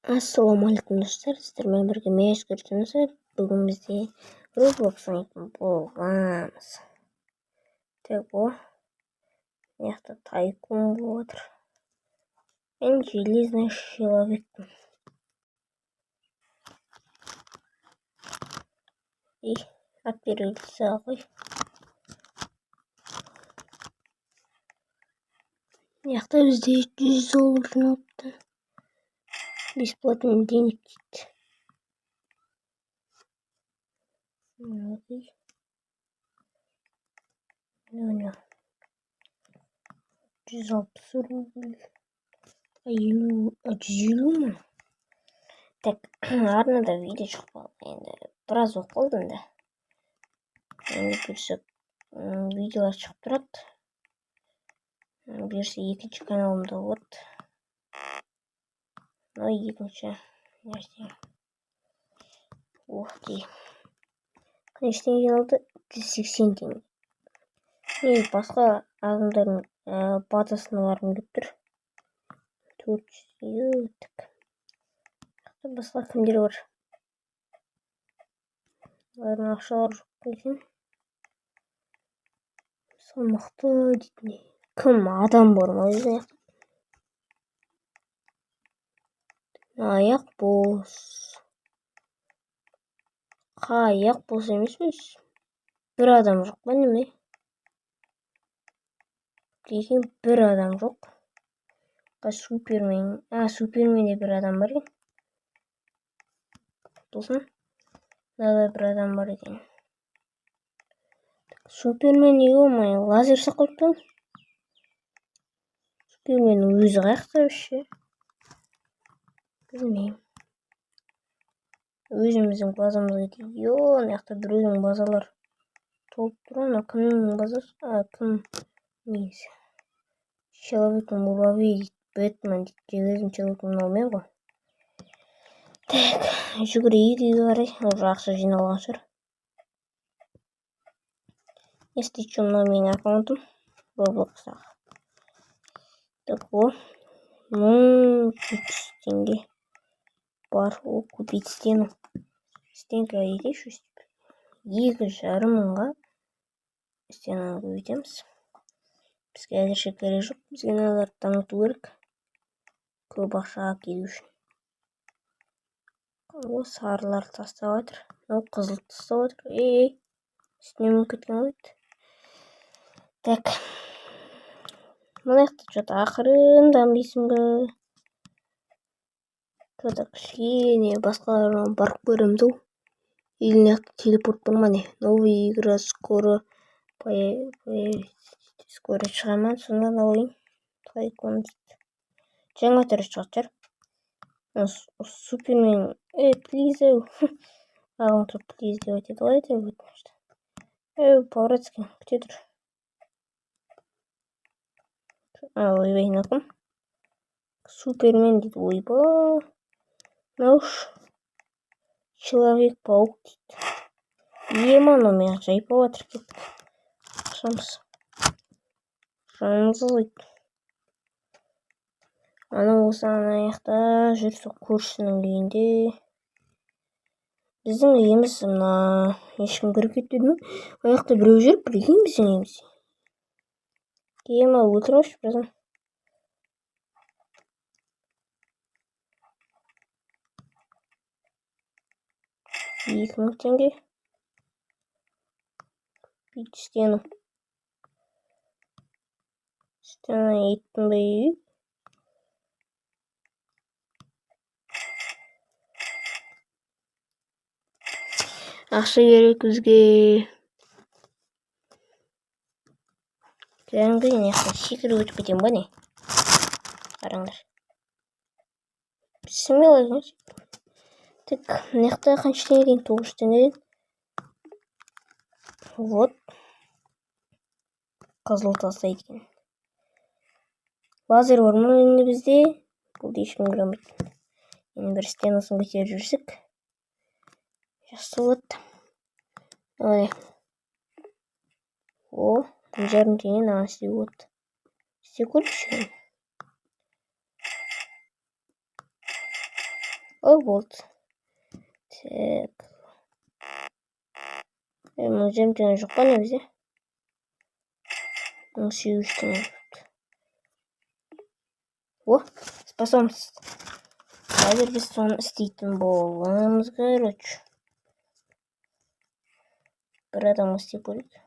Ассалаумағалейкум достар, сіздермен бірге меш көрсетеміз. Бүгін бізде Roblox ойнайтын боламыз. Так, мыняқта тайкун болып отыр. Мен железный человекпін. Ат берілсе ғой. Мыняқта бізде 100 доллар жиналыпты. Бесплатный денег дейді. Міне 160 рубль. 150 ма? Так, арнада видео шықпады. Енді біраз уақыт болды енді. Енді көрсек видеолар шығып тұрады. Берсе екінші каналымда вот. Но екінші нәрсе. Ух ты. Конечно, жиналды 180 теңге. Мен басқа адамдардың базасына барғым келіп тұр. 400 так. Басқа кімдер бар? Олардың ақшалары жоқ екен. Салмақты дейтін. Кім адам бар ма өзі? Аяқ бос. Аяқ бос емес пе? Бір адам жоқ па неме? Деген бір адам жоқ. Супермен. Суперменде бір адам бар екен. Тосын. Мынада бір адам бар екен. Супермен ё-моё, лазер сақойыпты. Суперменнің өзі қаяқта вообще? Білмеймін. Өзіміздің базамызға кетейік. Мыняқта біреудің базалар толып тұр. Кімнің базасы? Кім? Несі? Человектің муравей дейді. Бэтмен дейді. Железный человектің алмай ғой. Так, жүгірейік үйге қарай. Уже ақша жиналған шығар. Если что, мынау менің аккаунтым Roblox'тағы. Так, 1400 теңге бар. Купить стену. Стенка етейші. 2,5 мыңға стенаны көбейтеміз. Бізге әзірше керек жоқ. Бізге мыналарды дамыту керек. Көп ақшаға келу үшін. Сарылар тастап отыр. Қызыл тастап отыр. Үстіне мүн кеткен қойды. Так. Мынақты что-то ақырын дамбейсің бі. Что-то кішкене басқаларына барып көремді. Или мынақты телепорт бар ма не? Новая игра скоро скоро шыға ма? Сонда ойын. Тайкун дейді. Жаңа түрі шығады жар. Супермен. Плиз әу. Ағын тұр плиз деп айтады. Олай деп өтінішті. По-братски. Күте тұр. Ойбай, нақым. Супермен дейді. Ойба. Науш. Человек-паук дейді. Еман омең жайпа батыр кеттік. Ақшамыз. Жанымызы қойды. Ана осы аяқта жүрсе көршінің үйінде. Біздің үйіміз мына ешкім көріп кетпеді ме? Аяқта біреу жүріп білген біздің үйіміз. Ема өлтірмеші біразын. 2000 теңге. Купить стену. Стена еттің бе үй? Ақша керек бізге. Кәдімгі неқта секіріп өтіп кетем ба не? Қараңдар. Смелый ғой. Так, неқта қанша теңгеден? 9 теңгеден. Вот. Қызыл тастайды екен. Лазер бар ма енді бізде? Бұл ешкім көремейді. Енді бір стенасын көтеріп жүрсек. Жақсы болады. Ой. Бұл 1,5 теңге наған істеу болады. Істеу көрші. Ой, болды. Так. Жем-жем жоқ па не бізде? 1800 теңге. О, способность. Қазір біз соны істейтін боламыз, короче. Бір адам істеп көрейік.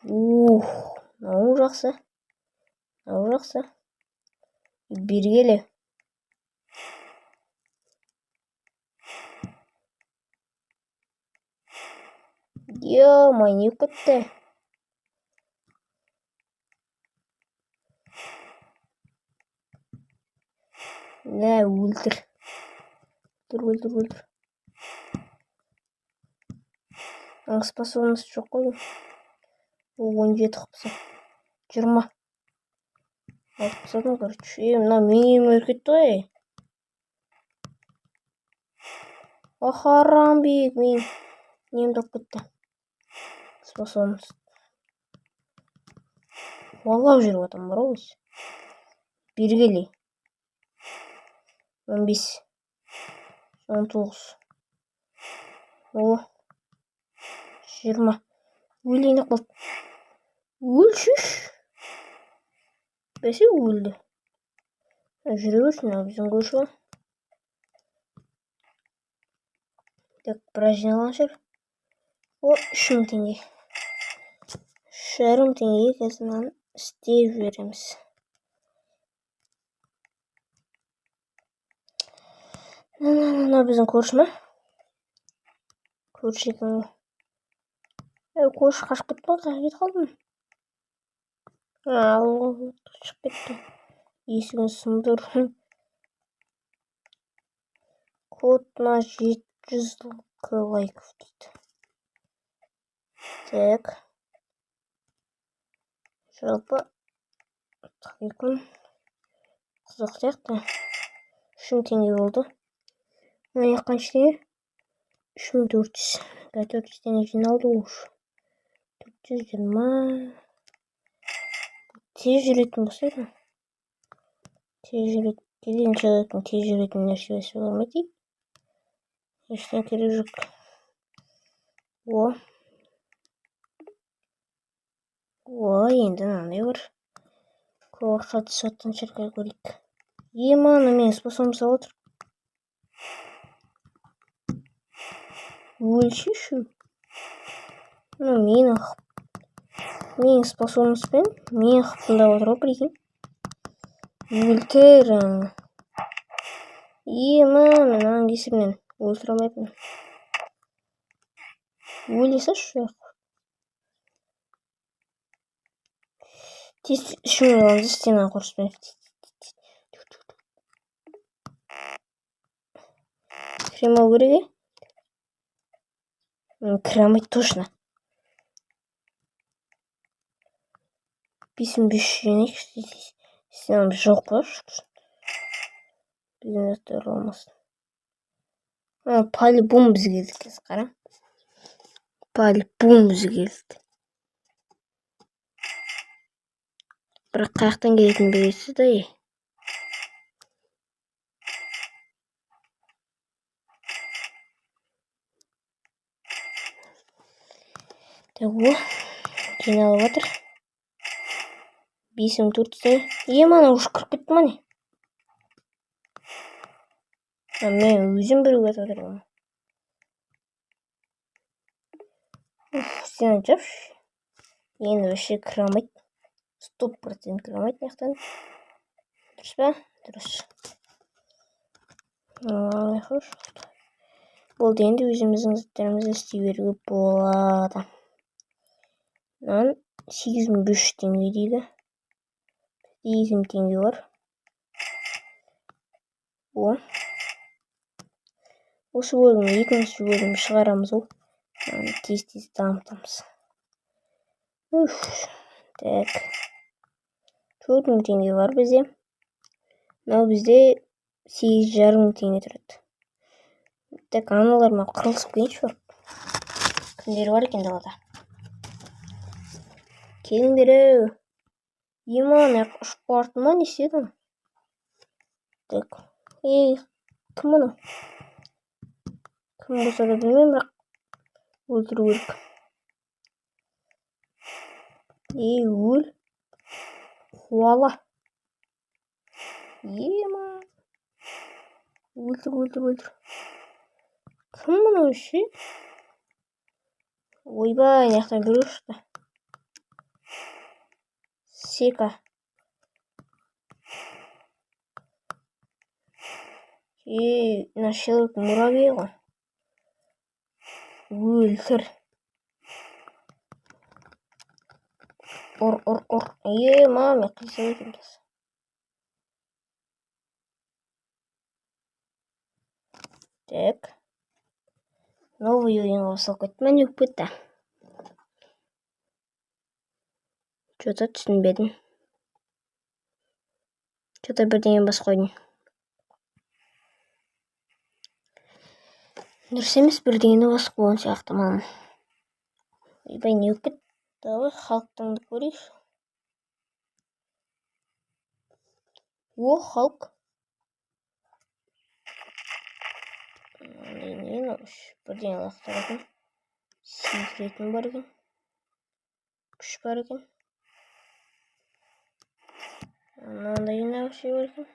Мынау жақсы. Бергелі. Ё-май, не кетті. Нә, өлтір. Способность жоқ қой. 17 қыпсы. 20. Алып тастадым, короче. Мына менің өркетті ғой. Ахарам бек, мен немді алып кетті. Способность. Олап жүріп атам бар ғой. Бергелі. 15. 19. О. 20. Өлейін қалды. Өлшіш. Бәсе өлді. Жүре берсін, біздің көші. Так, біраз жиналған шығар. О, 3000 теңге. 3,5 теңге қазынан істеп жібереміз. Мына біздің көрші ме? Көрші екен. Көрші қашып кетті ме? Қашып кетіп қалдым. Шығып кетті. Есігін сындыр. Кодына 700 лайков дейді. Так. Жалпы. Тақиқын. Қызық сияқты. 3000 теңге болды. Мына қанша теңге? 3400. 400 теңге жиналды уж. 420. Тез жүретін болса екен. Тез жүретін нәрсесі көрмейді. Ештен керек жоқ. Енді мынандай бар. Қорқады саттан шырқай көрейік. Еманы мен способность алып отыр. Өлшішу. Мен способностьпен мен қыпында отыр ғой, прикинь. Өлтір. Еман, мынаның кесірінен өлтіре алмайтын. Өлесі шық. Тез үшін оламыз стена қорыспен. Кремау керек. Кремай точно. 5500 жинайық. Стенам жоқ па? Бизнестер olmasın. По-любому бізге келді. Қара. По-любому бізге келді. Бірақ қаяқтан келетін белгісіз да. Так, жиналып жатыр. 5400. Ана уж кіріп кетті ма не? Мен өзім біреуге жатырмын. Сен жапшы. Енді вообще кіре алмайды. 100% кіре алмайды маяқтан. Дұрыс па? Дұрыс. Болды, енді өзіміздің заттарымызды істей беруге болады. 8500 теңге дейді. 20 теңге бар. Осы бөлімді екінші бөлім шығарамыз ол. Тез дамытамыз. Так. 4000 теңге бар бізде. Мынау бізде 8500 теңге тұрады. Так, аналар ма қырылысып келейінші бар. Кімдері бар екен далада. Келіңдер. Еман, ұшып бардым ма, не істедің? Так. Кім мұны? Кім болса да білмеймін, бірақ өлтіру керек. Өл. Қуала. Ема. Өлтір. Кім мұның үші? Ойбай, наяқтан біреу шықты. Сека. Мына шелек муравей ғой. Өлтір. Ұр. Маме, қисып етеміз. Так. Новый ойынға қосылып кетті. Міне өкпетті. Что-то түсінбедім. Что-то бірдеңе бас қойдым. Дұрыс емес, бірдеңені бас қойған сияқты маған. Ойбай, не өкпет? Давай халықтыңды көрейік. О, халық. Не бірдеңе лақтыратын. Секретін бар екен. Күш бар екен. Мынандай нәрсе бар екен.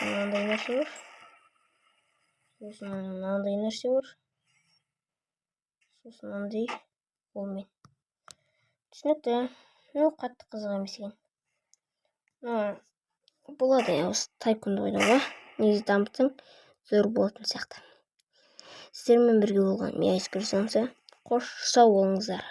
Мынандай нәрсе бар. Сосын мынандай нәрсе бар. Сосын мынандай қолмен. Түсінікті. Қатты қызық емес екен. Болады осы тайкунды ойнауға. Негізі дамытсаң зор болатын сияқты. Сіздермен бірге болған Мияс Көрсеңсі. Қош сау болыңыздар.